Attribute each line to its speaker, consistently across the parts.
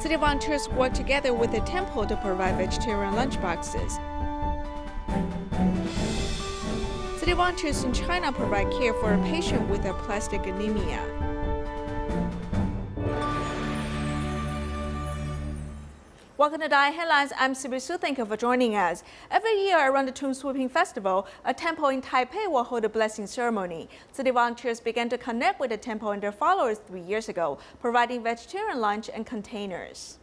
Speaker 1: City volunteers work together with the temple to provide vegetarian lunchboxes. City volunteers in China provide care for a patient with aplastic anemia. Welcome to Dai Headlines. I'm Sibu Su. Thank you for joining us. Every year around the Tomb Sweeping Festival, a temple in Taipei will hold a blessing ceremony. City volunteers began to connect with the temple and their followers 3 years ago, providing vegetarian lunch and containers.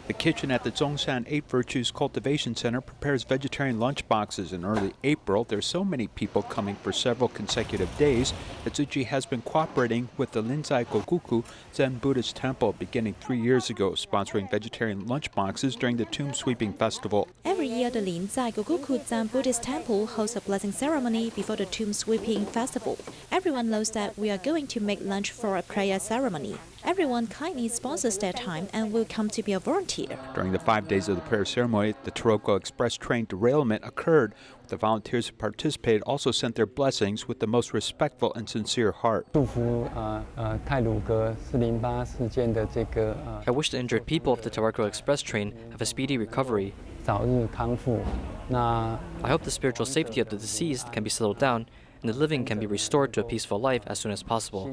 Speaker 2: The kitchen at the Zhongshan 8 Virtues Cultivation Center prepares vegetarian lunchboxes. In early April, there's so many people coming for several consecutive days that Tzu Chi has been cooperating with the Linzai Goguku Zen Buddhist Temple beginning 3 years ago, sponsoring vegetarian lunchboxes during the Tomb Sweeping Festival.
Speaker 3: Every year, the Linzai Goguku Zen Buddhist Temple hosts a blessing ceremony before the Tomb Sweeping Festival. Everyone knows that we are going to make lunch for a prayer ceremony. Everyone kindly sponsors their time and will come to be a volunteer.
Speaker 2: During the 5 days of the prayer ceremony, the Taroko Express train derailment occurred. The volunteers who participated also sent their blessings with the most respectful and sincere heart.
Speaker 4: I
Speaker 5: wish the injured people of the Taroko Express train have a speedy recovery. I hope the spiritual safety of the deceased can be settled down and the living can be restored to a peaceful life as soon as possible.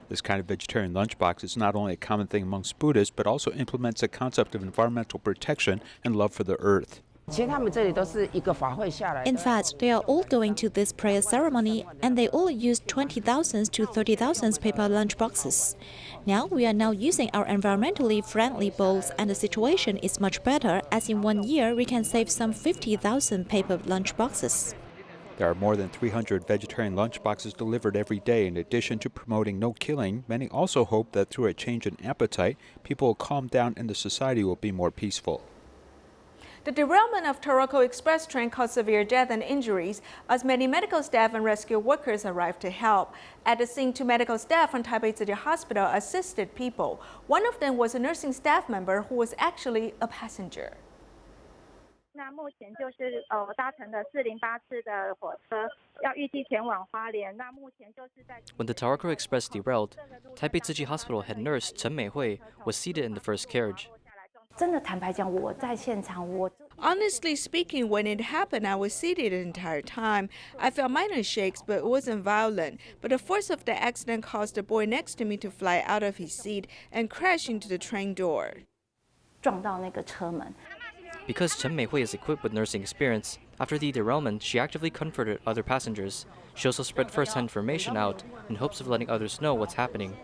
Speaker 2: This kind of vegetarian lunchbox is not only a common thing amongst Buddhists, but also implements a concept of environmental protection and love for the earth.
Speaker 3: In fact, they are all going to this prayer ceremony and they all use 20,000 to 30,000 paper lunchboxes. Now we are now using our environmentally friendly bowls and the situation is much better, as in 1 year we can save some 50,000 paper lunchboxes.
Speaker 2: There are more than 300 vegetarian lunchboxes delivered every day. In addition to promoting no killing, many also hope that through a change in appetite, people will calm down and the society will be more peaceful.
Speaker 1: The derailment of Taroko Express train caused severe death and injuries as many medical staff and rescue workers arrived to help. At the scene, 2 medical staff from Taipei City Hospital assisted people. One of them was a nursing staff member who was actually a passenger.
Speaker 5: When the Taroko Express derailed, Taipei Tzu Chi Hospital head nurse Chen Meihui was seated in the first carriage.
Speaker 1: Honestly speaking, when it happened, I was seated the entire time. I felt minor shakes, but it wasn't violent. But the force of the accident caused the boy next to me to fly out of his seat and crash into the train door.
Speaker 5: Because Chen Meihui is equipped with nursing experience, after the derailment, she actively comforted other passengers. She also spread first-hand information out in hopes of letting others know what's happening.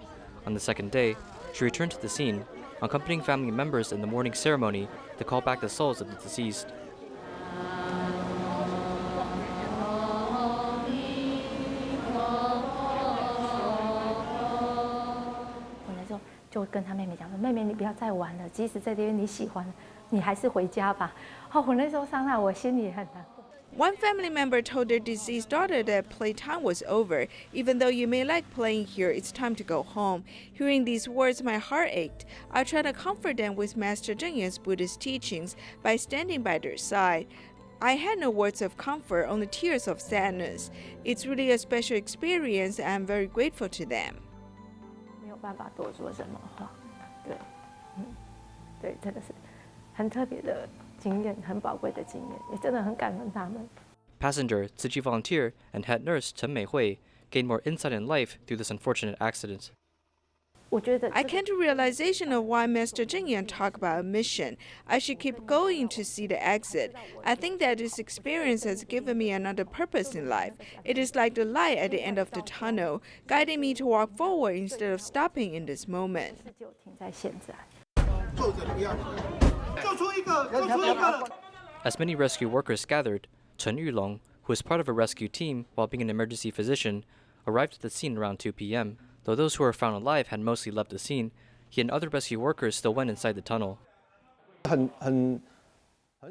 Speaker 5: On the second day, she returned to the scene, accompanying family members in the morning ceremony to call back the souls of the deceased.
Speaker 1: One family member told their deceased daughter that playtime was over. Even though you may like playing here, it's time to go home. Hearing these words, my heart ached. I tried to comfort them with Master Zheng Yan's Buddhist teachings by standing by their side. I had no words of comfort, only tears of sadness. It's really a special experience and I'm very grateful to them.
Speaker 5: Passenger, Tzu Chi volunteer, and head nurse Chen Meihui gained more insight in life through this unfortunate accident.
Speaker 1: I came to realization of why Master Zheng Yan talked about a mission. I should keep going to see the exit. I think that this experience has given me another purpose in life. It is like the light at the end of the tunnel, guiding me to walk forward instead of stopping in this moment.
Speaker 5: As many rescue workers gathered, Chen Yulong, who is part of a rescue team while being an emergency physician, arrived at the scene around 2 p.m. Though those who were found alive had mostly left the scene, he and other rescue workers still went inside the tunnel.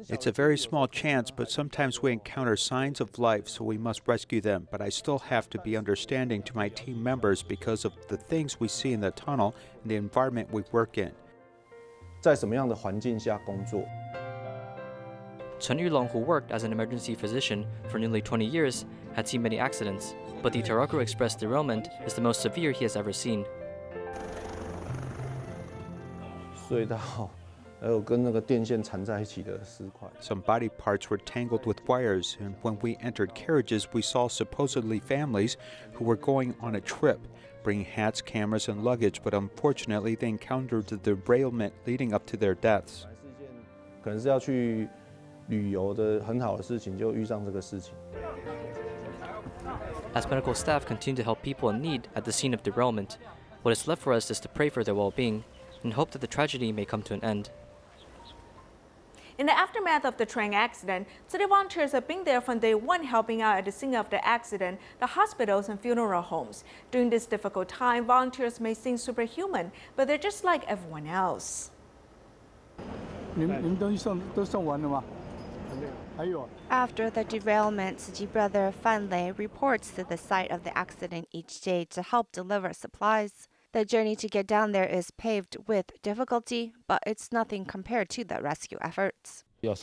Speaker 2: It's a very small chance, but sometimes we encounter signs of life, so we must rescue them. But I still have to be understanding to my team members because of the things we see in the tunnel and the environment we work in.
Speaker 5: Chen Yulong, who worked as an emergency physician for nearly 20 years, had seen many accidents, but the Taroko Express derailment is the most severe he has ever seen.
Speaker 2: Some body parts were tangled with wires, and when we entered carriages, we saw supposedly families who were going on a trip, bringing hats, cameras, and luggage, but unfortunately they encountered the derailment leading up to their deaths.
Speaker 5: As medical staff continue to help people in need at the scene of derailment, what is left for us is to pray for their well-being and hope that the tragedy may come to an end.
Speaker 1: In the aftermath of the train accident, city volunteers have been there from day one, helping out at the scene of the accident, the hospitals and funeral homes. During this difficult time, volunteers may seem superhuman, but they're just like everyone else.
Speaker 4: After the derailment, Tzu Chi brother Fan Lei reports to the site of the accident each day to help deliver supplies. The journey to get down there is paved with difficulty, but it's nothing compared to the rescue efforts.
Speaker 5: Going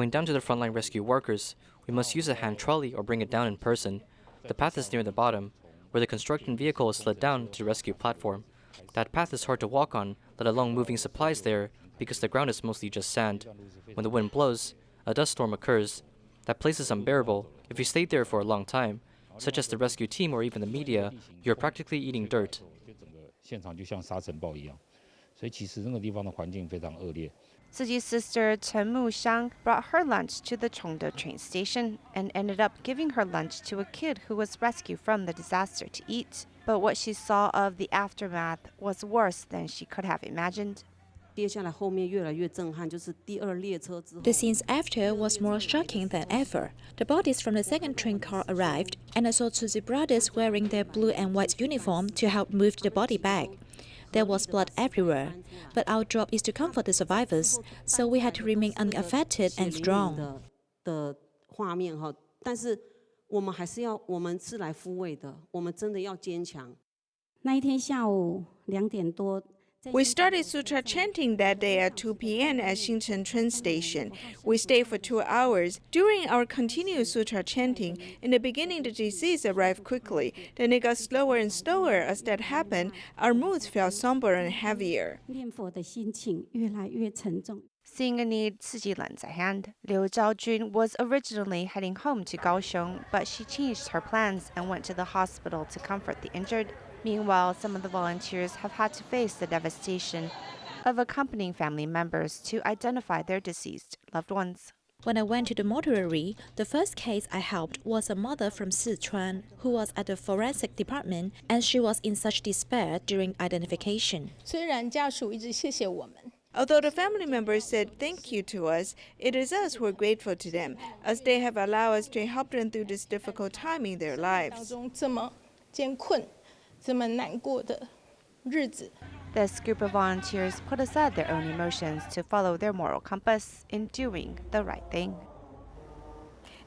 Speaker 5: down to the frontline rescue workers, we must use a hand trolley or bring it down in person. The path is near the bottom, where the construction vehicle is slid down to the rescue platform. That path is hard to walk on, let alone moving supplies there, because the ground is mostly just sand. When the wind blows, a dust storm occurs. That place is unbearable. If you stayed there for a long time, such as the rescue team or even the media, you're practically eating dirt.
Speaker 4: Tzu Chi's sister Chen Muxiang brought her lunch to the Chongde train station and ended up giving her lunch to a kid who was rescued from the disaster to eat. But what she saw of the aftermath was worse than she could have imagined.
Speaker 3: The scenes after was more shocking than ever. The bodies from the second train car arrived, and I saw Tzu Chi brothers wearing their blue and white uniform to help move the body back. There was blood everywhere, but our job is to comfort the survivors, so we had to remain unaffected and strong.
Speaker 1: We started Tzu Chi chanting that day at 2 p.m. at Xinchen train station. We stayed for 2 hours. During our continuous Tzu Chi chanting, in the beginning the disease arrived quickly. Then it got slower and slower. As that happened, our moods felt somber and heavier.
Speaker 4: Seeing a need, Tzu Chi lends a hand. Liu Zhaojun was originally heading home to Kaohsiung, but she changed her plans and went to the hospital to comfort the injured. Meanwhile, some of the volunteers have had to face the devastation of accompanying family members to identify their deceased loved ones.
Speaker 3: When I went to the mortuary, the first case I helped was a mother from Sichuan who was at the forensic department, and she was in such despair during identification.
Speaker 1: Although the family members said thank you to us, it is us who are grateful to them, as they have allowed us to help them through this difficult time in their lives.
Speaker 4: This group of volunteers put aside their own emotions to follow their moral compass in doing the right thing.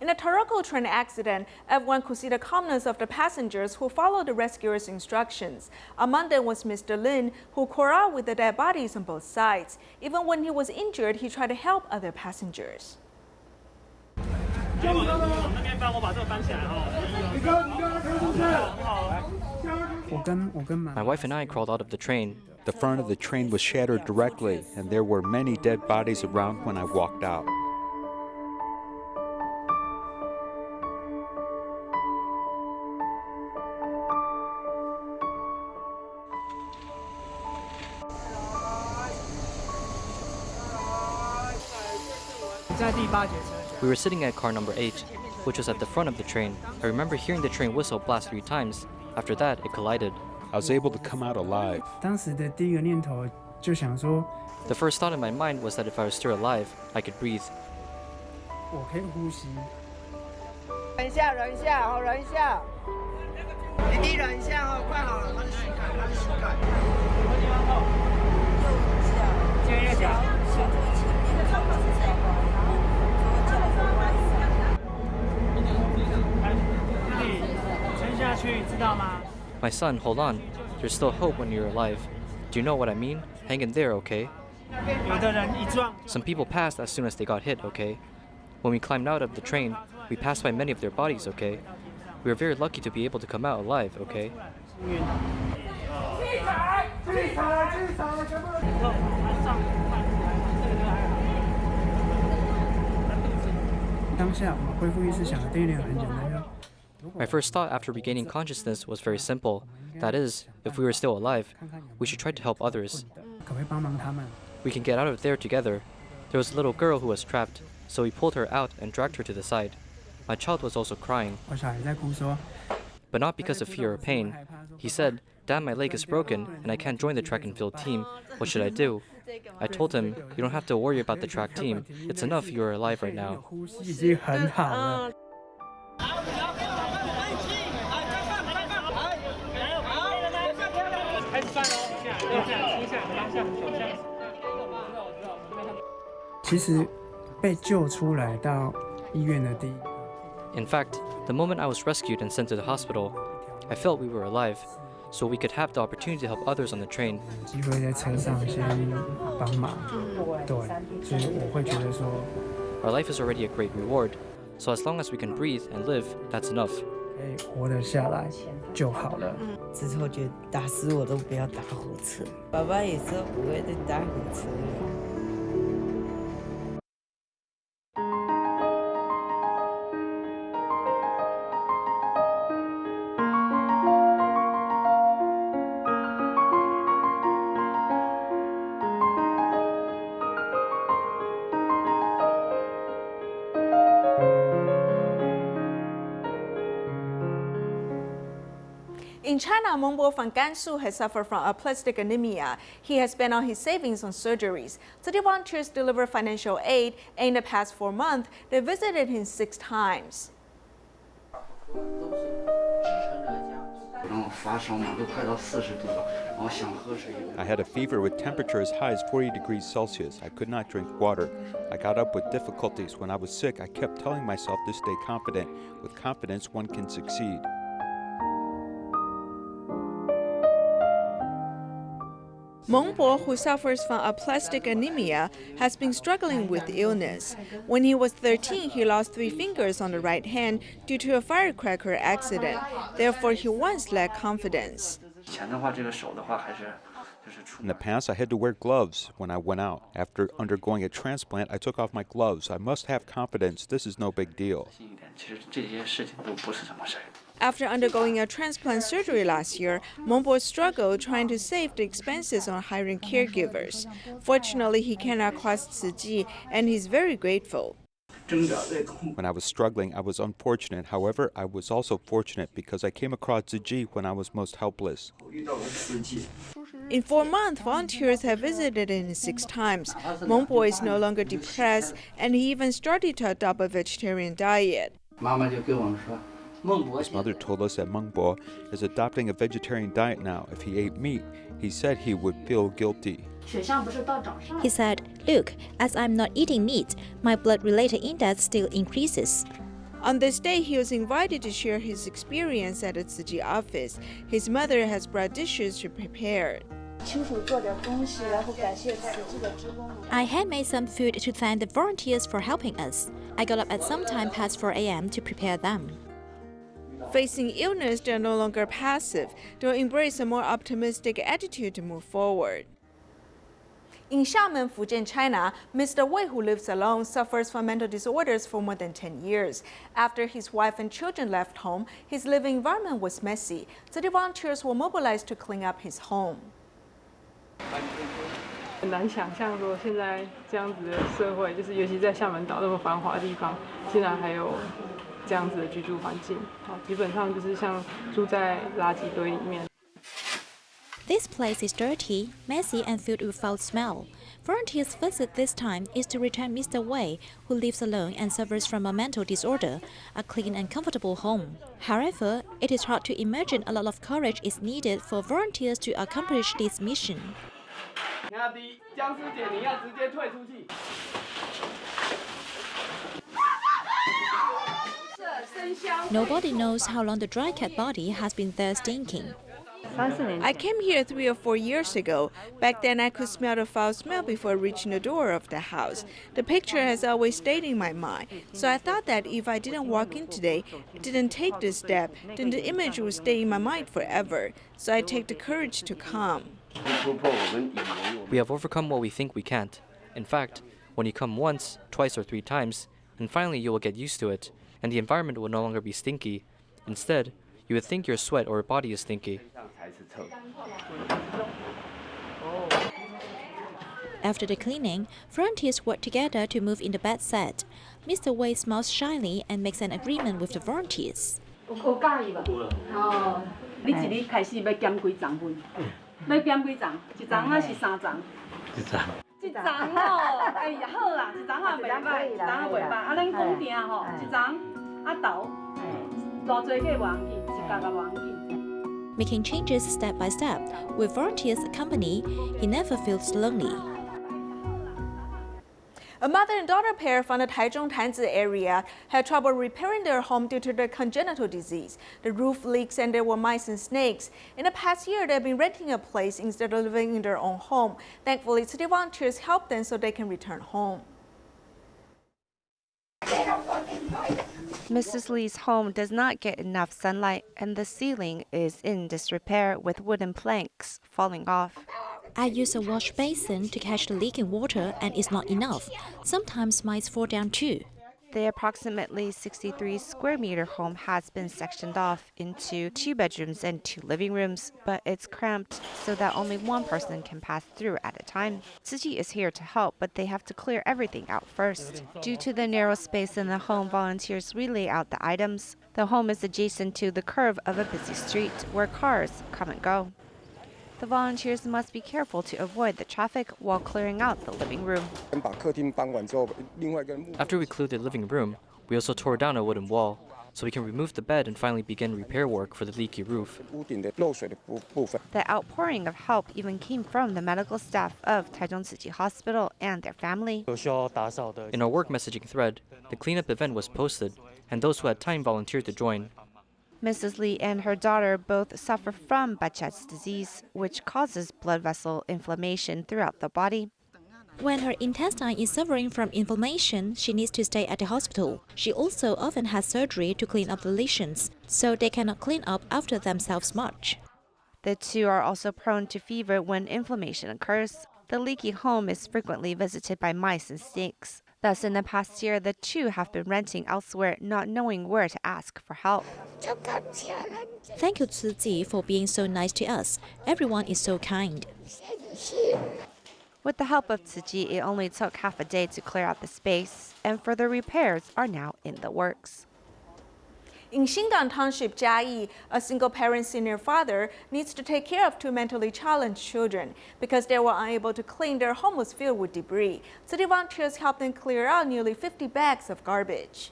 Speaker 1: In a Taroko train accident, everyone could see the calmness of the passengers who followed the rescuers' instructions. Among them was Mr. Lin, who corralled with the dead bodies on both sides. Even when he was injured, he tried to help other passengers.
Speaker 5: My wife and I crawled out of the train.
Speaker 2: The front of the train was shattered directly, and there were many dead bodies around when I walked out.
Speaker 5: We were sitting at car number 8, which was at the front of the train. I remember hearing the train whistle blast 3 times. After that, it collided.
Speaker 2: I was able to come out alive.
Speaker 5: The first thought in my mind was that if I was still alive, I could breathe. My son, hold on. There's still hope when you're alive. Do you know what I mean? Hang in there, okay? Some people passed as soon as they got hit, okay? When we climbed out of the train, we passed by many of their bodies, okay? We were very lucky to be able to come out alive, okay? My first thought after regaining consciousness was very simple. That is, if we were still alive, we should try to help others. We can get out of there together. There was a little girl who was trapped, so we pulled her out and dragged her to the side. My child was also crying, but not because of fear or pain. He said, "Dad, my leg is broken and I can't join the track and field team. What should I do?" I told him, "You don't have to worry about the track team. It's enough you are alive right now." In fact, the moment I was rescued and sent to the hospital, I felt we were alive, so we could have the opportunity to help others on the train. Our life is already a great reward, so as long as we can breathe and live, that's enough.
Speaker 6: 之后就打死我都不要搭火车。爸爸也说不会再搭火车了。
Speaker 1: In China, Mengbo from Gansu has suffered from aplastic anemia. He has spent all his savings on surgeries. Tzu Chi volunteers deliver financial aid, and in the past 4 months, they visited him 6 times.
Speaker 2: I had a fever with temperature as high as 40 degrees Celsius. I could not drink water. I got up with difficulties. When I was sick, I kept telling myself to stay confident. With confidence, one can succeed.
Speaker 1: Mengbo, who suffers from aplastic anemia, has been struggling with illness. When he was 13, he lost 3 fingers on the right hand due to a firecracker accident. Therefore, he once lacked confidence.
Speaker 2: In the past, I had to wear gloves when I went out. After undergoing a transplant, I took off my gloves. I must have confidence. This is no big deal.
Speaker 1: After undergoing a transplant surgery last year, Mengbo struggled trying to save the expenses on hiring caregivers. Fortunately, he came across Tzu Chi, and he's very grateful.
Speaker 2: When I was struggling, I was unfortunate. However, I was also fortunate because I came across Tzu Chi when I was most helpless.
Speaker 1: In 4 months, volunteers have visited him 6 times. Mengbo is no longer depressed, and he even started to adopt a vegetarian diet.
Speaker 2: His mother told us that Mengbo is adopting a vegetarian diet now. If he ate meat, he said he would feel guilty.
Speaker 3: He said, "Look, as I'm not eating meat, my blood-related index still increases."
Speaker 1: On this day, he was invited to share his experience at the Tzu Chi office. His mother has brought dishes to prepare.
Speaker 3: I had made some food to thank the volunteers for helping us. I got up at some time past 4 a.m. to prepare them.
Speaker 1: Facing illness, they're no longer passive. They'll embrace a more optimistic attitude to move forward. In Xiamen, Fujian, China, Mr. Wei, who lives alone, suffers from mental disorders for more than 10 years. After his wife and children left home, his living environment was messy. Tzu Chi volunteers were mobilized to clean up his home.
Speaker 7: 很难想象说现在这样子的社会，就是尤其在厦门岛那么繁华的地方，竟然还有这样子的居住环境。好，基本上就是像住在垃圾堆里面。
Speaker 3: This place is dirty, messy, and filled with foul smell. Volunteers' visit this time is to return Mr. Wei, who lives alone and suffers from a mental disorder, a clean and comfortable home. However, it is hard to imagine a lot of courage is needed for volunteers to accomplish this mission. Nobody knows how long the dry cat body has been there stinking.
Speaker 1: I came here 3 or 4 years ago. Back then, I could smell the foul smell before reaching the door of the house. The picture has always stayed in my mind. So I thought that if I didn't walk in today, didn't take this step, then the image would stay in my mind forever. So I take the courage to come.
Speaker 5: We have overcome what we think we can't. In fact, when you come once, twice, or 3 times, and finally you will get used to it, and the environment will no longer be stinky. Instead, you would think your sweat or body is stinky.
Speaker 3: After the cleaning, volunteers work together to move in the bed set. Mr. Wei smiles shyly and makes an agreement with the volunteers.
Speaker 8: 你一日开始要减几张份？要减几张？一张啊是3张？一张哦，哎呀好啦，一张啊袂歹，一张啊袂歹。啊，咱讲定吼，一张啊豆，多做个无要紧，一角啊无要紧。
Speaker 3: Making changes step by step, with volunteers' company, he never feels lonely.
Speaker 1: A mother and daughter pair from the Taichung Tanzi area had trouble repairing their home due to their congenital disease. The roof leaks and there were mice and snakes. In the past year, they've been renting a place instead of living in their own home. Thankfully, city volunteers helped them so they can return home.
Speaker 4: Mrs. Lee's home does not get enough sunlight, and the ceiling is in disrepair with wooden planks falling off.
Speaker 3: I use a wash basin to catch the leaking water, and it's not enough. Sometimes mice fall down too.
Speaker 4: The approximately 63 square meter home has been sectioned off into 2 bedrooms and 2 living rooms, but it's cramped so that only one person can pass through at a time. Tzu Chi is here to help, but they have to clear everything out first. Due to the narrow space in the home, volunteers relay out the items. The home is adjacent to the curve of a busy street where cars come and go. The volunteers must be careful to avoid the traffic while clearing out the living room.
Speaker 5: After we cleared the living room, we also tore down a wooden wall, so we can remove the bed and finally begin repair work for the leaky roof.
Speaker 4: The outpouring of help even came from the medical staff of Taichung Tzu Chi Hospital and their family.
Speaker 5: In our work messaging thread, the cleanup event was posted, and those who had time volunteered to join.
Speaker 4: Mrs. Lee and her daughter both suffer from Behçet's disease, which causes blood vessel inflammation throughout the body.
Speaker 3: When her intestine is suffering from inflammation, she needs to stay at the hospital. She also often has surgery to clean up the lesions, so they cannot clean up after themselves much.
Speaker 4: The two are also prone to fever when inflammation occurs. The leaky home is frequently visited by mice and snakes. Thus, in the past year, the two have been renting elsewhere, not knowing where to ask for help.
Speaker 3: Thank you, Tzu Chi, for being so nice to us. Everyone is so kind.
Speaker 4: With the help of Tzu Chi, it only took half a day to clear out the space, and further repairs are now in the works.
Speaker 1: In Xingang Township, Jiayi, a single-parent senior father needs to take care of 2 mentally challenged children. Because they were unable to clean, their home was filled with debris. City volunteers helped them clear out nearly 50 bags of garbage.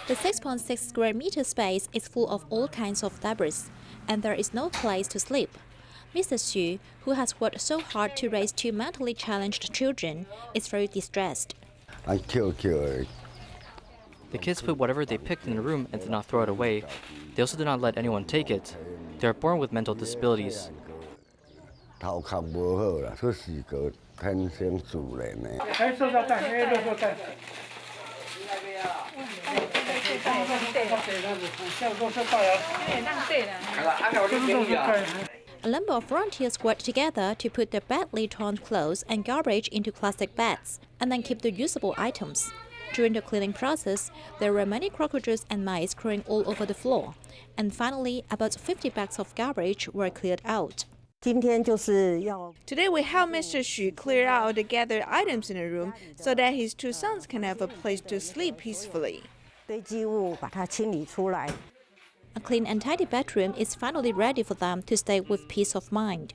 Speaker 3: The 6.6 square meter space is full of all kinds of debris, and there is no place to sleep. Mr. Xu, who has worked so hard to raise 2 mentally challenged children, is very distressed.
Speaker 5: The kids put whatever they picked in the room and did not throw it away. They also did not let anyone take it. They are born with mental disabilities.
Speaker 3: A number of volunteers work together to put their badly torn clothes and garbage into plastic bags, and then keep the usable items. During the cleaning process, there were many cockroaches and mice crawling all over the floor, and finally, about 50 bags of garbage were cleared out.
Speaker 1: Today we help Mr. Xu clear out all the gathered items in the room so that his 2 sons can have a place to sleep peacefully.
Speaker 3: A clean and tidy bedroom is finally ready for them to stay with peace of mind.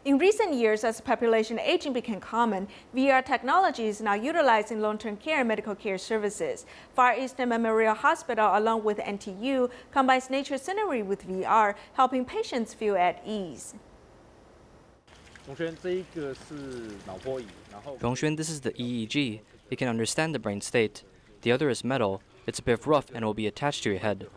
Speaker 1: In recent years, as population aging became common, VR technology is now utilized in long-term care and medical care services. Far Eastern Memorial Hospital, along with NTU, combines nature scenery with VR, helping patients feel at ease.
Speaker 5: Gongxuan, this is the EEG. It can understand the brain state. The other is metal. It's a bit rough and will be attached to your head.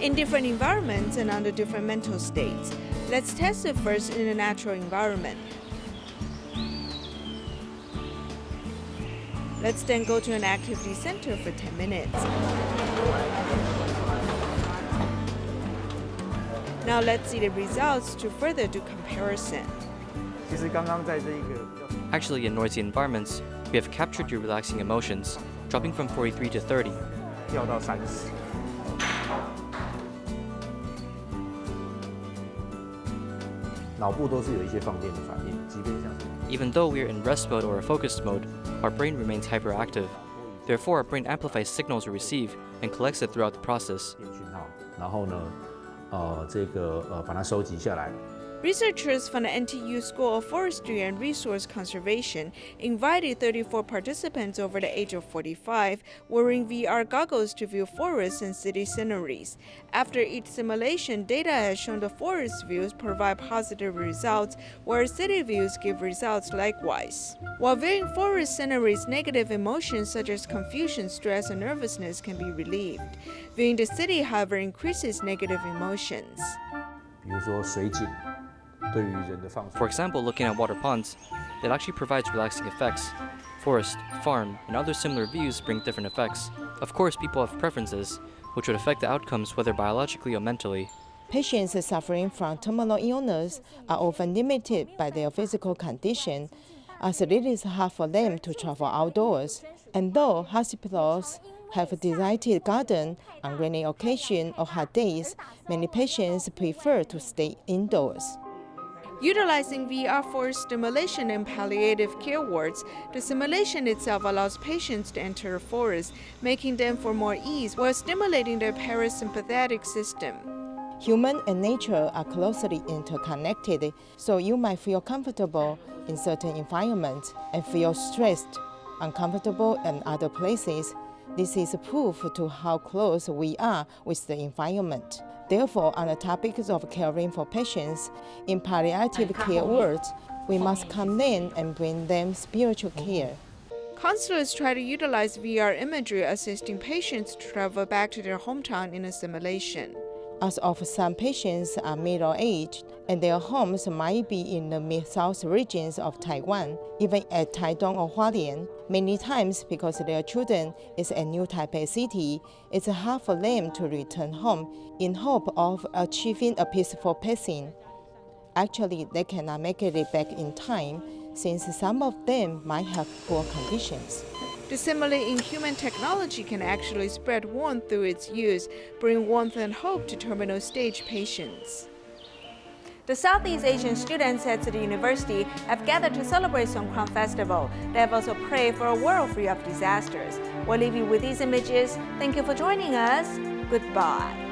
Speaker 1: In different environments and under different mental states. Let's test it first in a natural environment. Let's then go to an activity center for 10 minutes. Now let's see the results to further do comparison.
Speaker 5: Actually, in noisy environments, we have captured your relaxing emotions, dropping from 43 to 30. Even though we are in rest mode or a focused mode, our brain remains hyperactive. Therefore, our brain amplifies signals we receive and collects it throughout the process.
Speaker 1: Researchers from the NTU School of Forestry and Resource Conservation invited 34 participants over the age of 45 wearing VR goggles to view forests and city sceneries. After each simulation, data has shown the forest views provide positive results, whereas city views give results likewise. While viewing forest sceneries, negative emotions such as confusion, stress, and nervousness can be relieved. Viewing the city, however, increases negative emotions.
Speaker 5: For example, looking at water ponds, it actually provides relaxing effects. Forest, farm, and other similar views bring different effects. Of course, people have preferences, which would affect the outcomes whether biologically or mentally.
Speaker 9: Patients suffering from terminal illness are often limited by their physical condition, as it is hard for them to travel outdoors. And though hospitals have a designated garden on rainy occasions or hot days, many patients prefer to stay indoors.
Speaker 1: Utilizing VR for stimulation in palliative care wards, the simulation itself allows patients to enter a forest, making them for more ease while stimulating their parasympathetic system.
Speaker 9: Human and nature are closely interconnected, so you might feel comfortable in certain environments and feel stressed, uncomfortable in other places. This is proof to how close we are with the environment. Therefore, on the topics of caring for patients in palliative care wards, we must come in and bring them spiritual care.
Speaker 1: Counselors try to utilize VR imagery assisting patients to travel back to their hometown in a simulation.
Speaker 9: As of some patients are middle-aged, and their homes might be in the mid-south regions of Taiwan, even at Taitung or Hualien. Many times, because their children is at New Taipei City, it's hard for them to return home in hope of achieving a peaceful passing. Actually, they cannot make it back in time, since some of them might have poor conditions.
Speaker 1: Dissimulating human technology can actually spread warmth through its use, bring warmth and hope to terminal stage patients. The Southeast Asian students at Tzu Chi University have gathered to celebrate Songkran Festival. They have also prayed for a world free of disasters. We'll leave you with these images. Thank you for joining us. Goodbye.